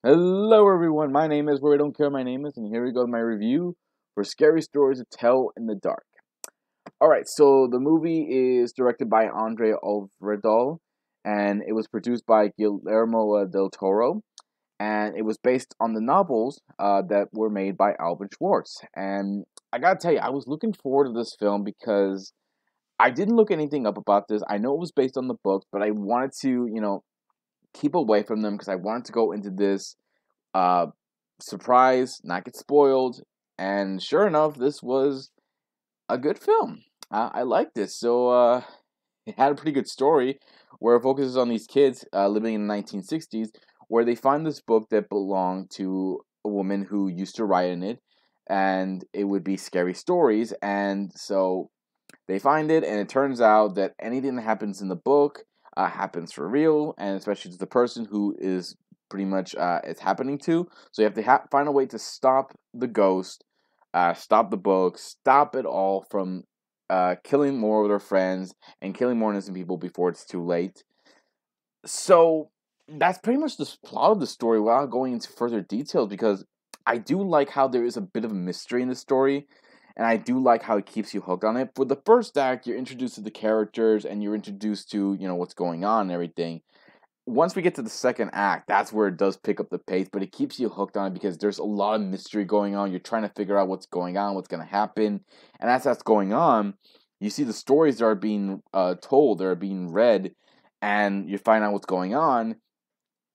Hello, everyone. My name is Where I Don't Care. My name is, and here we go with my review for Scary Stories to Tell in the Dark. All right, so the movie is directed by Andre Alvarado, and it was produced by Guillermo del Toro, and it was based on the novels that were made by Alvin Schwartz. And I gotta tell you, I was looking forward to this film because I didn't look anything up about this. I know it was based on the books, but I wanted to, keep away from them because I wanted to go into this uh, surprise, not get spoiled. And sure enough, this was a good film. I liked this. It had a pretty good story where it focuses on these kids living in the 1960s, where they find this book that belonged to a woman who used to write in it, and it would be scary stories. And so they find it, and it turns out that anything that happens in the book happens for real, and especially to the person who is pretty much it's happening to. So you have to find a way to stop the ghost, stop the book, stop it all from killing more of their friends and killing more innocent people before it's too late. So that's pretty much the plot of the story without going into further details because I do like how there is a bit of a mystery in the story and I do like how it keeps you hooked on it. For the first act, you're introduced to the characters and you're introduced to, what's going on and everything. Once we get to the second act, that's where it does pick up the pace, but it keeps you hooked on it because there's a lot of mystery going on. You're trying to figure out what's going on, what's going to happen. And as that's going on, you see the stories that are being told, that are being read, and you find out what's going on.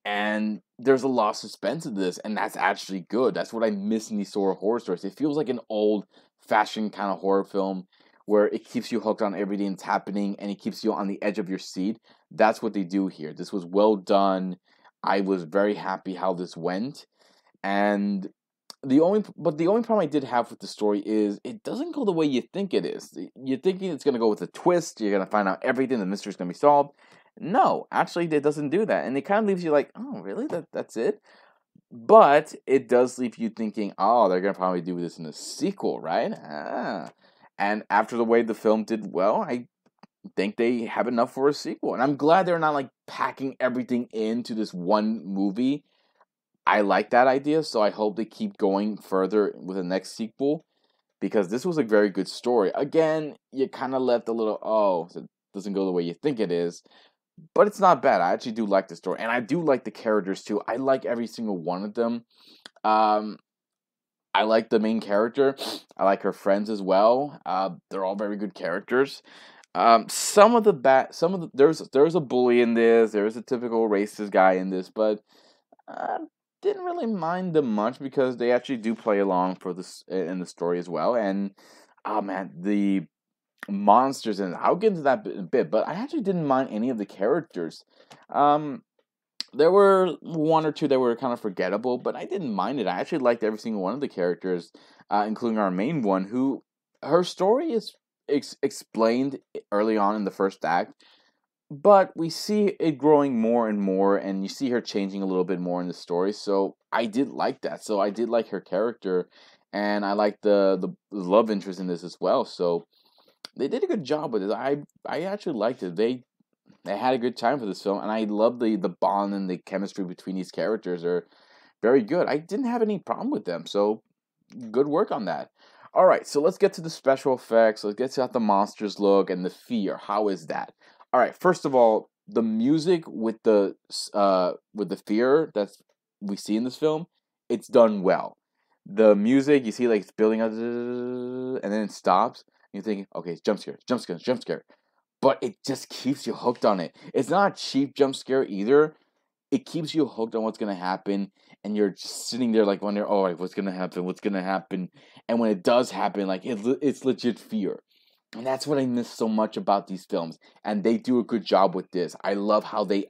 And there's a lot of suspense in this, and that's actually good. That's what I miss in these sort of horror stories. It feels like an old fashioned kind of horror film where it keeps you hooked on everything that's happening and it keeps you on the edge of your seat. That's what they do here. This was well done. I was very happy how this went. And the only problem I did have with the story is it doesn't go the way you think it is. You're thinking it's gonna go with a twist, you're gonna find out everything, the mystery's gonna be solved. No, actually it doesn't do that. And it kind of leaves you like, oh really? That's it? But it does leave you thinking, oh, they're gonna probably do this in a sequel, right? And after the way the film did well, I think they have enough for a sequel. And I'm glad they're not like packing everything into this one movie. I like that idea, so I hope they keep going further with the next sequel because this was a very good story. Again, you kind of left a little, oh, so it doesn't go the way you think it is, but it's not bad. I actually do like the story, and I do like the characters too. I like every single one of them. Um, I like the main character. I like her friends as well. They're all very good characters. There's a bully in this. There's a typical racist guy in this, but I didn't really mind them much because they actually do play along for this in the story as well. And oh man, the monsters and I'll get into that in a bit, but I actually didn't mind any of the characters. Um, there were one or two that were kind of forgettable, but I didn't mind it. I actually liked every single one of the characters, including our main one, who her story is explained early on in the first act, but we see it growing more and more, and you see her changing a little bit more in the story. So I did like that. So I did like her character, and I like the love interest in this as well. So they did a good job with it. I actually liked it. They had a good time for this film, and I love the bond and the chemistry between these characters are very good. I didn't have any problem with them. So good work on that. All right, so let's get to the special effects. Let's get to how the monsters look and the fear. How is that? All right, first of all, the music with the fear that we see in this film, it's done well. The music you see like it's building up, and then it stops. And you're thinking, okay, jump scare, jump scare, jump scare, but it just keeps you hooked on it. It's not a cheap jump scare either. It keeps you hooked on what's gonna happen, and you're just sitting there like wondering, oh, what's gonna happen? What's gonna happen? And when it does happen, like it's legit fear, and that's what I miss so much about these films. And they do a good job with this. I love how they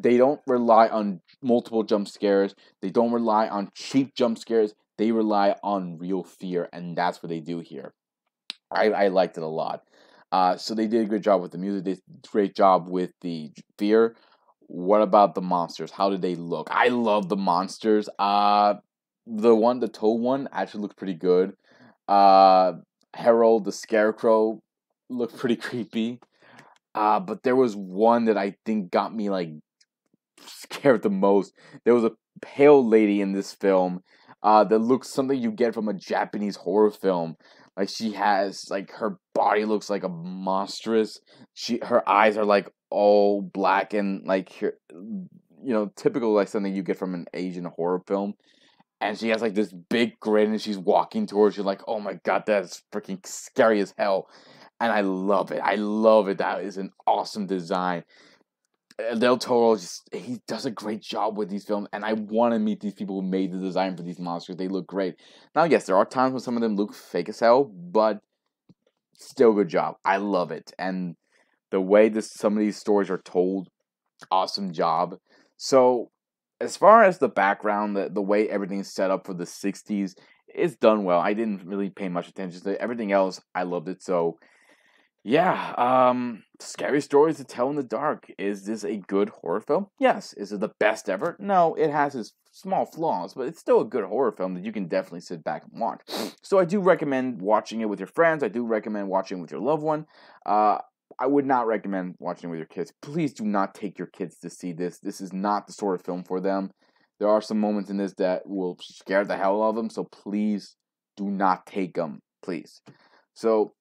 don't rely on multiple jump scares. They don't rely on cheap jump scares. They rely on real fear, and that's what they do here. I liked it a lot. So they did a good job with the music. They did a great job with the fear. What about the monsters? How did they look? I love the monsters. The toe one, actually looks pretty good. Uh, Harold the Scarecrow looked pretty creepy. But there was one that I think got me like scared the most. There was a pale lady in this film that looks something you get from a Japanese horror film. Like she has like her body looks like a monstrous. Her eyes are like all black and like typical like something you get from an Asian horror film. And she has like this big grin and she's walking towards you like, oh my god, that's freaking scary as hell. And I love it. I love it. That is an awesome design. Del Toro he does a great job with these films, and I want to meet these people who made the design for these monsters. They look great. Now, yes, there are times when some of them look fake as hell, but still good job. I love it, and the way some of these stories are told, awesome job. So, as far as the background, the way everything's set up for the '60s, it's done well. I didn't really pay much attention to everything else. I loved it so. Yeah, Scary Stories to Tell in the Dark. Is this a good horror film? Yes. Is it the best ever? No, it has its small flaws, but it's still a good horror film that you can definitely sit back and watch. So I do recommend watching it with your friends. I do recommend watching it with your loved one. I would not recommend watching it with your kids. Please do not take your kids to see this. This is not the sort of film for them. There are some moments in this that will scare the hell out of them, so please do not take them, please. So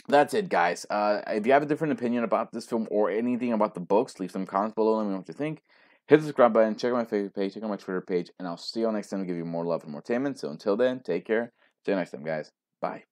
that's it, guys. If you have a different opinion about this film or anything about the books, leave some comments below. Let me know what you think. Hit the subscribe button, check out my Facebook page, check out my Twitter page, and I'll see you all next time to give you more love and more entertainment. So until then, take care. See you next time, guys. Bye.